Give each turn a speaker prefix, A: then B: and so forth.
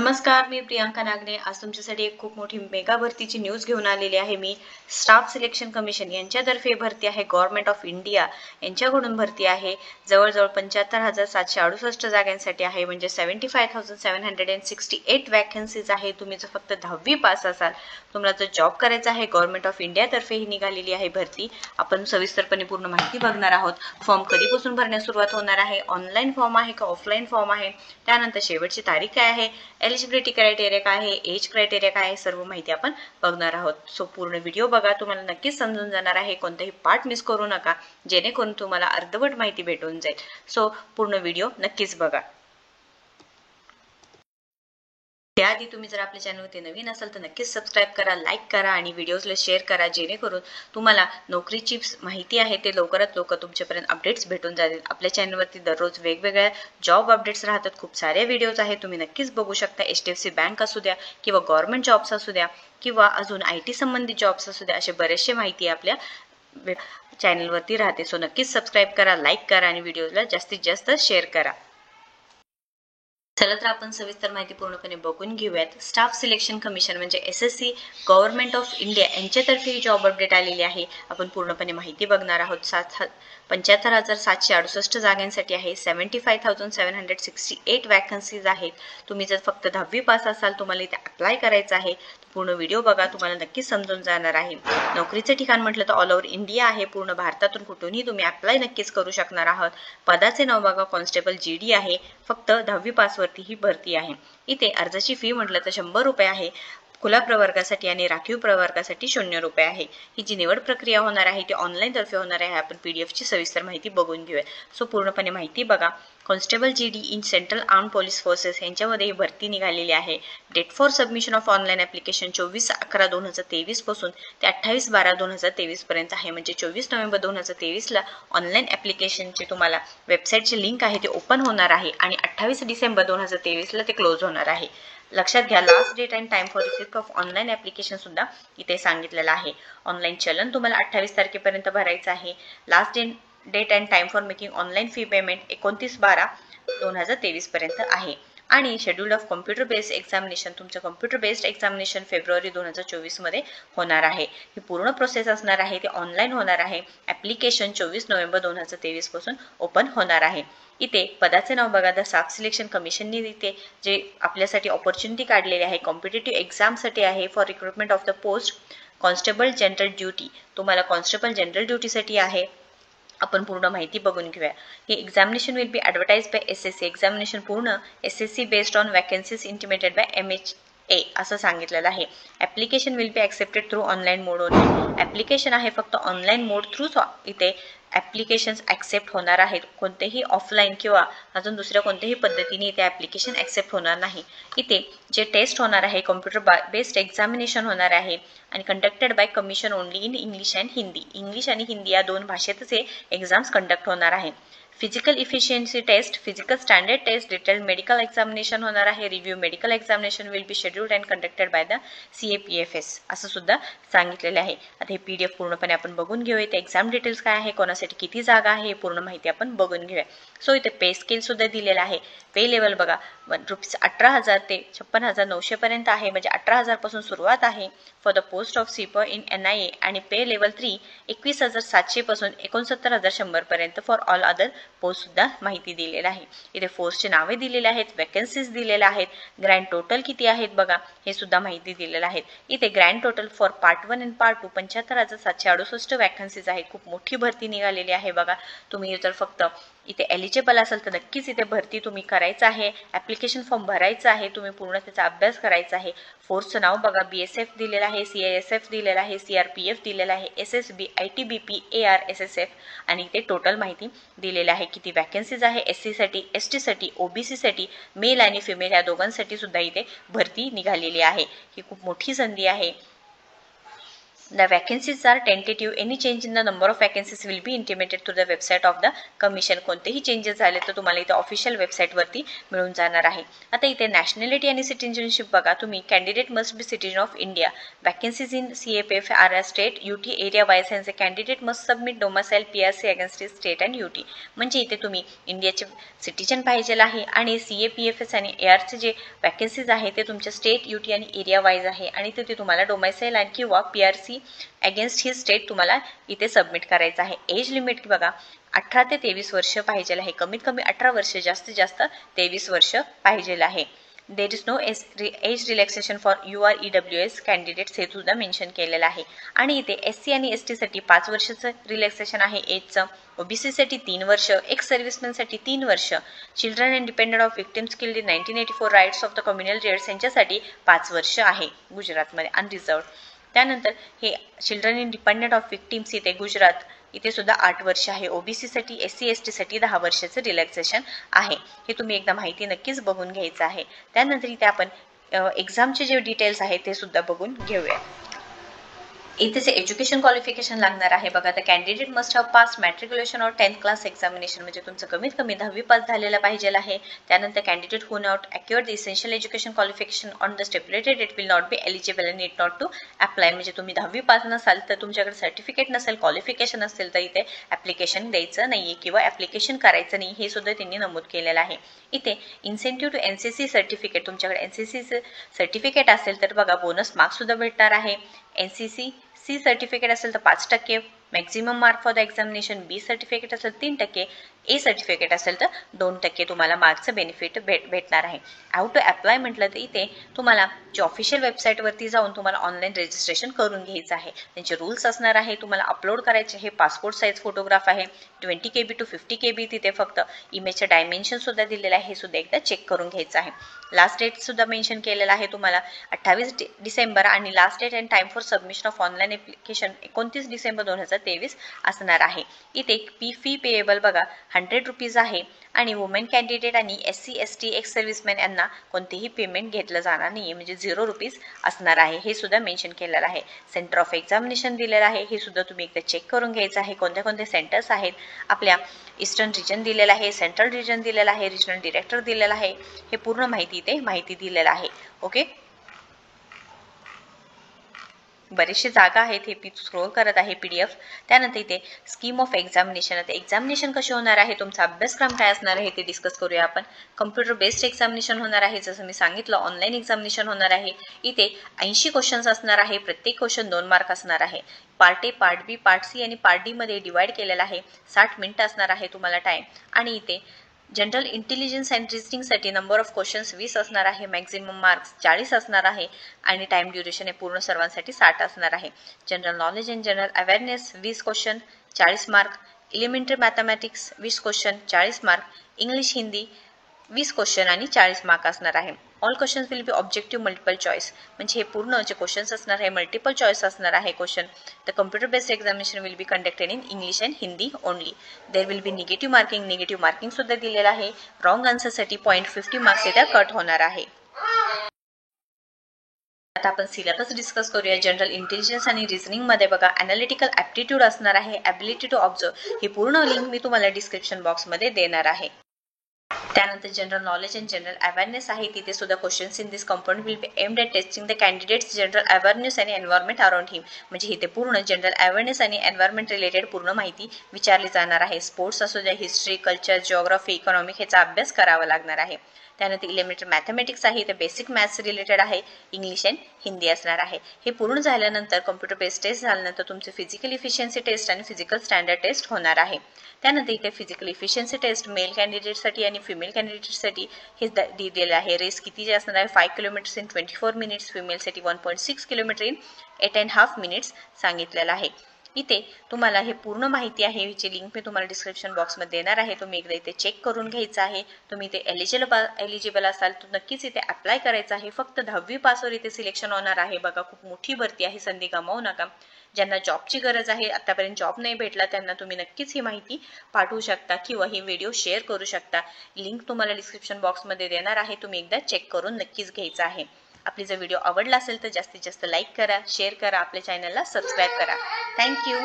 A: नमस्कार, मी प्रियांका नागने आज तुमच्यासाठी एक खूप मोठी मेगा भरतीची न्यूज घेऊन आलेली आहे। मी स्टाफ सिलेक्शन कमिशन यांच्यातर्फे भरती आहे, गव्हर्नमेंट ऑफ इंडिया यांच्याकडून भरती आहे। जवळजवळ 75,768 जागांसाठी आहे, म्हणजे 75,768 वॅकन्सीज आहे। तुम्ही जर फक्त 10वी पास असाल, तुम्हाला जर जॉब करायचा आहे, गव्हर्नमेंट ऑफ इंडिया तर्फे ही निघालेली आहे भरती। आपण सविस्तरपणे पूर्ण माहिती बघणार आहोत। फॉर्म कधीपासून भरण्यास सुरुवात होणार आहे, ऑनलाईन फॉर्म आहे का ऑफलाईन फॉर्म आहे, त्यानंतर शेवटची तारीख काय आहे, एलिजिबिलिटी क्रायटेरिया काय आहे, एज क्रायटेरिया काय आहे, सर्व माहिती आपण बघणार आहोत। सो पूर्ण व्हिडिओ बघा, तुम्हाला नक्कीच समजून जाणार आहे। कोणताही पार्ट मिस करू नका, जेणेकरून तुम्हाला अर्धवट माहिती भेटून जाईल। सो पूर्ण व्हिडिओ नक्कीच बघा। त्याआधी तुम्ही जर आपल्या चॅनलवरती नवीन असाल तर नक्कीच सबस्क्राईब करा, लाईक करा आणि व्हिडिओजला शेअर करा, जेणेकरून तुम्हाला नोकरीची माहिती आहे ते लवकरात लवकर तुमच्यापर्यंत अपडेट्स भेटून जातील। आपल्या चॅनलवरती दररोज वेगवेगळ्या जॉब अपडेट्स राहतात, खूप सारे व्हिडिओज आहेत, तुम्ही नक्कीच बघू शकता। HDFC बँक असू द्या किंवा गव्हर्नमेंट जॉब्स असू द्या किंवा अजून IT संबंधित जॉब्स असू द्या, असे बरेचसे माहिती आपल्या चॅनलवरती राहते। सो नक्कीच सबस्क्राईब करा, लाईक करा आणि व्हिडिओला जास्तीत जास्त शेअर करा। चला तर आपण सविस्तर माहिती पूर्णपणे बघून घेऊयात। स्टाफ सिलेक्शन कमिशन म्हणजे SSC गव्हर्नमेंट ऑफ इंडिया यांच्यातर्फे जॉब अपडेट आलेली आहे। आपण पूर्णपणे माहिती बघणार आहोत। 75,768 जागांसाठी आहे, 75,768 वॅकन्सीज आहेत। तुम्ही जर फक्त 10वी पास असाल, तुम्हाला इथे अप्लाय करायचं आहे, पूर्ण व्हिडिओ बघा, तुम्हाला नक्कीच समजून जाणार आहे। नोकरीचे ठिकाण म्हटलं तर ऑल ओव्हर इंडिया आहे, पूर्ण भारतातून कुठूनही तुम्ही अप्लाय नक्कीच करू शकणार आहात। पदाचे नाव बघा, कॉन्स्टेबल GD आहे, फक्त 10वी पास वरती ही भरती आहे। इथे अर्जाची फी म्हटलं तर 100 रुपये आहे, खुला प्रवर्गासाठी आणि राखीव प्रवर्गासाठी 0 रुपये आहे। ही जी निवड प्रक्रिया होणार आहे ती ऑनलाईन तर्फे होणार आहे। आपण PDF ची सविस्तर माहिती बघून घेऊया। सो पूर्णपणे माहिती बघा। Constable GD in central arm police forces यांच्यामध्ये ही भरती निघालेली आहे। Date for submission of online application 24/11/2023 पासून ते 28/12/2023 पर्यंत आहे, म्हणजे 24 नोव्हेंबर 2023 ला ऑनलाईन ऍप्लिकेशनचे तुम्हाला वेबसाईटचे लिंक आहे ते ओपन होणार आहे आणि 28 डिसेंबर 2023 ला ते क्लोज होणार आहे। लक्षात घ्या, last date and time for receipt of online application सुद्धा इथे सांगितलेलं आहे। ऑनलाईन चलन तुम्हाला 28 तारखेपर्यंत भरायचं आहे। Last date and time for making online fee payment 29/12/2023 पर्यंत आहे। आणि schedule of computer based examination, तुमचं कॉम्प्युटर बेस्ड एक्झामिनेशन फेब्रुवारी 2024 मध्ये होणार आहे। ही पूर्ण प्रोसेस असणार आहे, ते ऑनलाईन होणार आहे। ऍप्लिकेशन 24 नोव्हेंबर 2023 पासून ओपन होणार आहे। इथे पदाचे नाव बघा, द स्टाफ सिलेक्शन कमिशनने इथे जे आपल्यासाठी ऑपॉर्च्युनिटी काढलेली आहे, कॉम्पिटेटिव्ह एक्झामसाठी आहे, for recruitment of the post constable general duty, तुम्हाला कॉन्स्टेबल जनरल ड्युटीसाठी आहे। आपण पूर्ण माहिती बघून घेऊया। हे examination will be advertise by SSC, examination पूर्ण SSC based on vacancies intimated by MHA असं सांगितलेलं आहे। Application will be accepted through online mode only, application आहे फक्त ऑनलाईन मोड थ्रू इथे ऍप्लिकेशन्स ऍक्सेप्ट होणार आहेत। कोणतेही ऑफलाईन किंवा अजून दुसऱ्या कोणत्याही पद्धतीने इथे ऍप्लिकेशन ऍक्सेप्ट होणार नाही। इथे जे टेस्ट होणार आहे कॉम्प्युटर बेस्ड एक्झामिनेशन होणार आहे आणि conducted by commission only in English and Hindi, English आणि हिंदी या दोन भाषेतच हे एक्झाम्स कंडक्ट होणार आहे। Physical efficiency test, physical standard test, detailed medical examination होणार आहे। Review medical examination will be scheduled and conducted by the CAPFS असं सुद्धा सांगितलेले आहे। आता हे PDF पूर्णपणे आपण बघून घेऊया। ते एक्झाम डिटेल्स काय आहे, कोणासाठी किती जागा आहे, पूर्ण माहिती आपण बघून घेऊया। सो इथे पे स्केल सुद्धा दिलेला आहे। पे लेवल बघा, ₹18,000 ते 56,900 पर्यंत आहे, म्हणजे 18,000 पासून सुरुवात आहे for the post of sweeper in NIA, आणि पे लेवल 3 21,700 पासून 69,100 पर्यंत फॉर ऑल अदर पोस्ट सुद्धा माहिती दिलेला आहे। इथे पोस्टचे नावे दिलेले आहेत, वॅकन्सीज दिलेल्या आहेत, ग्रँड टोटल किती आहेत बघा हे सुद्धा माहिती दिलेलं आहे। इथे ग्रँड टोटल फॉर पार्ट 1 आणि पार्ट 2 75,768 वॅकन्सीज आहेत। खूप मोठी भरती निघालेली आहे बघा। तुम्ही जर फक्त इथे एलिजिबल असाल तर नक्कीच इथे भरती तुम्ही करायचं आहे, ऍप्लिकेशन फॉर्म भरायचा आहे, तुम्ही पूर्ण त्याचा अभ्यास करायचा आहे। फोर्सचं नाव बघा, BSF दिलेलं आहे, CISF दिलेलं आहे, CRPF दिलेलं आहे, SSB, ITBP, AR, SSF आणि इथे टोटल माहिती दिलेली आहे। किती वॅकन्सीज आहे SC साठी, ST साठी, OBC साठी, मेल आणि फिमेल या दोघांसाठी सुद्धा इथे भरती निघालेली आहे। ही खूप मोठी संधी आहे। The vacancies are tentative. Any change in the number of vacancies will be intimated to the website of the commission. कोणतेही चेंजेस झाले तर तुम्हाला इथे ऑफिशियल वेबसाईट वरती मिळून जाणार आहे. आता इथे नॅशनॅलिटी आणि सिटिझनशिप बघा तुम्ही. Candidate must be citizen of India. Vacancies in CFF are state UT area wise and candidate must submit domicile PRC against state and UT. म्हणजे इथे तुम्ही इंडियाचे सिटिझन पाहिजे आहे आणि CAPFS आणि ARचे जे वॅकन्सीज आहे ते तुमच्या स्टेट UT आणि एरिया वाईज आहे आणि तिथे तुम्हाला डोमिसाइल आणि किंवा PRC अगेन्स्ट ही स्टेट तुम्हाला इथे सबमिट करायचं आहे. एज लिमिट बघा 18 ते 23 वर्ष पाहिजे आहे. कमीत कमी 18 वर्ष, जास्तीत जास्त 23 वर्ष पाहिजे आहे. There is no age relaxation for UR-EWS candidates हे सुद्धा मेन्शन केलेलं आहे. आणि इथे SC आणि ST साठी 5 वर्षाचं रिलॅक्सेशन आहे एजचं. OBC साठी 3 वर्ष, एक्स सर्व्हिसमॅन साठी 3 वर्ष, children and dependent of victims killed in 1984 riots of the communal riots यांच्यासाठी 5 वर्ष आहे गुजरातमध्ये अनरिझर्व्ड. त्यानंतर हे children in dependent of victims इथे गुजरात इथे सुद्धा 8 वर्ष आहे. OBC साठी SC ST साठी 10 वर्षाचं रिलॅक्सेशन आहे. हे तुम्ही एकदा माहिती नक्कीच बघून घ्यायचं आहे. त्यानंतर इथे आपण एक्झामचे जे डिटेल्स आहेत ते सुद्धा बघून घेऊया. इथे एज्युकेशन क्वालिफिकेशन लागणार आहे बघा. तर candidate must have pass matriculation और 10th क्लास एक्झामिनेशन म्हणजे तुमचं कमीत कमी 10वी पास झालेला पाहिजे आहे. त्यानंतर candidate who not acquired the essential education qualification on the stipulated date will not be eligible and need not to apply. म्हणजे तुम्ही 10वी पास नसाल तर तुमच्याकडे सर्टिफिकेट नसेल, क्वालिफिकेशन असेल तर इथे ऍप्लिकेशन द्यायचं नाहीये किंवा ऍप्लिकेशन करायचं नाही हे सुद्धा त्यांनी नमूद केलेलं आहे. इथे इन्सेंटिव्ह टू NCC सर्टिफिकेट तुमच्याकडे NCC सर्टिफिकेट असेल तर बघा बोनस मार्क्स सुद्धा भेटणार आहे. NCC C सर्टिफिकेट असेल तर 5%, maximum mark for the examination. B certificate असेल 3%, A सर्टिफिकेट असेल तर 2% तुम्हाला मार्क्सचं बेनिफिट भेटणार आहे. हाऊ टू अप्लाय म्हटलं तर इथे तुम्हाला जे ऑफिशियल वेबसाईटवरती जाऊन तुम्हाला ऑनलाईन रजिस्ट्रेशन करून घ्यायचं आहे. त्यांचे रूल्स असणार आहे. तुम्हाला अपलोड करायचे हे पासपोर्ट साईज फोटोग्राफ आहे. 20 KB to 50 KB तिथे फक्त इमेजचं डायमेन्शन सुद्धा दिलेलं आहे. हे सुद्धा एकदा चेक करून घ्यायचं आहे. लास्ट डेट सुद्धा मेन्शन केलेला आहे तुम्हाला 28 डिसेंबर आणि last date and time for submission of online application 29 December 2023 असणार आहे. इथे फी पेएबल बघा 100 रुपीज आहे आणि वुमेन कॅन्डिडेट आणि SC ST एक्स सर्व्हिसमॅन यांना कोणतेही पेमेंट घेतलं जाणार नाही म्हणजे 0 रुपीज असणार आहे. हे सुद्धा मेन्शन केलेलं आहे. सेंटर ऑफ एक्झामिनेशन दिलेलं आहे. हे सुद्धा तुम्ही एकदा चेक करून घ्यायचं आहे. कोणत्या कोणत्या सेंटर्स आहेत. आपल्या ईस्टर्न रिजन दिलेला आहे, सेंट्रल रिजन दिलेला आहे, रिजनल डिरेक्टर दिलेला आहे. हे पूर्ण माहिती इथे माहिती दिलेलं आहे. ओके, बरेचसे जागा आहेत. हे स्क्रोल करत आहे PDF. त्यानंतर इथे स्कीम ऑफ एक्झामिनेशन. आता एक्झामिनेशन कसे होणार आहे, तुमचा अभ्यासक्रम काय असणार आहे ते डिस्कस करूया आपण. कम्प्युटर बेस्ड एक्झामिनेशन होणार आहे. जसं मी सांगितलं ऑनलाईन एक्झामिनेशन होणार आहे. इथे 80 क्वेश्चन्स असणार आहे. प्रत्येक क्वेश्चन 2 मार्क असणार आहे. Part A, part B, part C आणि पार्ट D मध्ये डिवाइड केलेला आहे. 60 मिनिटं असणार आहे तुम्हाला टाइम. आणि इथे जनरल इंटेलिजन्स अँड रिझनिंगसाठी नंबर ऑफ क्वेश्चन्स 20 असणार आहे. मॅक्झिमम मार्क्स 40 असणार आहे आणि टाइम ड्युरेशन हे पूर्ण सर्वांसाठी 60 असणार आहे. General knowledge and general awareness 20 question 40 mark. Elementary mathematics 20 question 40 mark. English Hindi 20 question आणि 40 मार्क असणार आहे. All questions will be objective multiple choice म्हणजे हे पूर्ण जे क्वेश्चन्स असणार आहे मल्टिपल चॉईस असणार आहे question. The computer based examination will be conducted in English and Hindi only. There will be negative marking सुद्धा दिलेलं आहे. रॉंग आन्सरसाठी 0.50 मार्क्स इथे कट होणार आहे. आता आपण सिलेबस डिस्कस करूया. जनरल इंटेलिजन्स आणि रिझनिंग मध्ये बघा अनालिटिकल ऍप्टिट्यूड असणार आहे. ॲबिलिटी टू ऑब्झर्व ही पूर्ण लिंक मी तुम्हाला डिस्क्रिप्शन बॉक्समध्ये देणार आहे. त्यानंतर general knowledge and general awareness आहे. तिथे सुद्धा questions in this component will be aimed at testing the candidates general awareness आणि एन्व्हायरमेंट अराउंड हिम म्हणजे इथे पूर्ण जनरल अवेअरनेस आणि एन्व्हायरमेंट रिलेटेड पूर्ण माहिती विचारली जाणार आहे. स्पोर्ट्स असू द्या, हिस्ट्री, कल्चर, जिओग्राफी, इकॉनॉमिक ह्याचा अभ्यास करावा लागणार आहे. त्यानंतर एलिमेंटरी मॅथमॅटिक्स आहे. ते बेसिक मॅथ्स रिलेटेड आहे. इंग्लिश अँड हिंदी असणार आहे. हे पूर्ण झाल्यानंतर कम्प्युटर बेस्ड टेस्ट झाल्यानंतर तुमचे फिजिकल इफिशियन्सी टेस्ट आणि फिजिकल स्टँडर्ड टेस्ट होणार आहे. त्यानंतर इथे फिजिकल इफिशियन्सी टेस्ट मेल कॅन्डिडेटसाठी आणि फिमेल कॅन्डिडेटसाठी हे दिलेलं आहे. रेस किती असणार आहे 5 किलोमीटर्स इन 24 मिनिट्स. फिमेलसाठी 1.6 किलोमीटर इन 8.5 मिनिट्स सांगितलेलं आहे. इथे तुम्हाला हे पूर्ण माहिती आहे. हिची लिंक मी तुम्हाला डिस्क्रिप्शन बॉक्समध्ये देणार आहे. तुम्ही एकदा इथे चेक करून घ्यायचं आहे. तुम्ही इथे एलिजिबल असाल तर नक्कीच इथे अप्लाय करायचं आहे. फक्त 10वी पासवर इथे सिलेक्शन होणार आहे. बघा खूप मोठी भरती आहे. संधी गमावू नका. ज्यांना जॉबची गरज आहे, आतापर्यंत जॉब नाही भेटला, त्यांना तुम्ही नक्कीच ही माहिती पाठवू शकता किंवा ही व्हिडिओ शेअर करू शकता. लिंक तुम्हाला डिस्क्रिप्शन बॉक्समध्ये देणार आहे. तुम्ही एकदा चेक करून नक्कीच घ्यायचं आहे. आपली जर व्हिडिओ आवडला असेल तर जास्तीत जास्त लाईक करा, शेअर करा, आपल्या चॅनलला सबस्क्राईब करा. थँक्यू.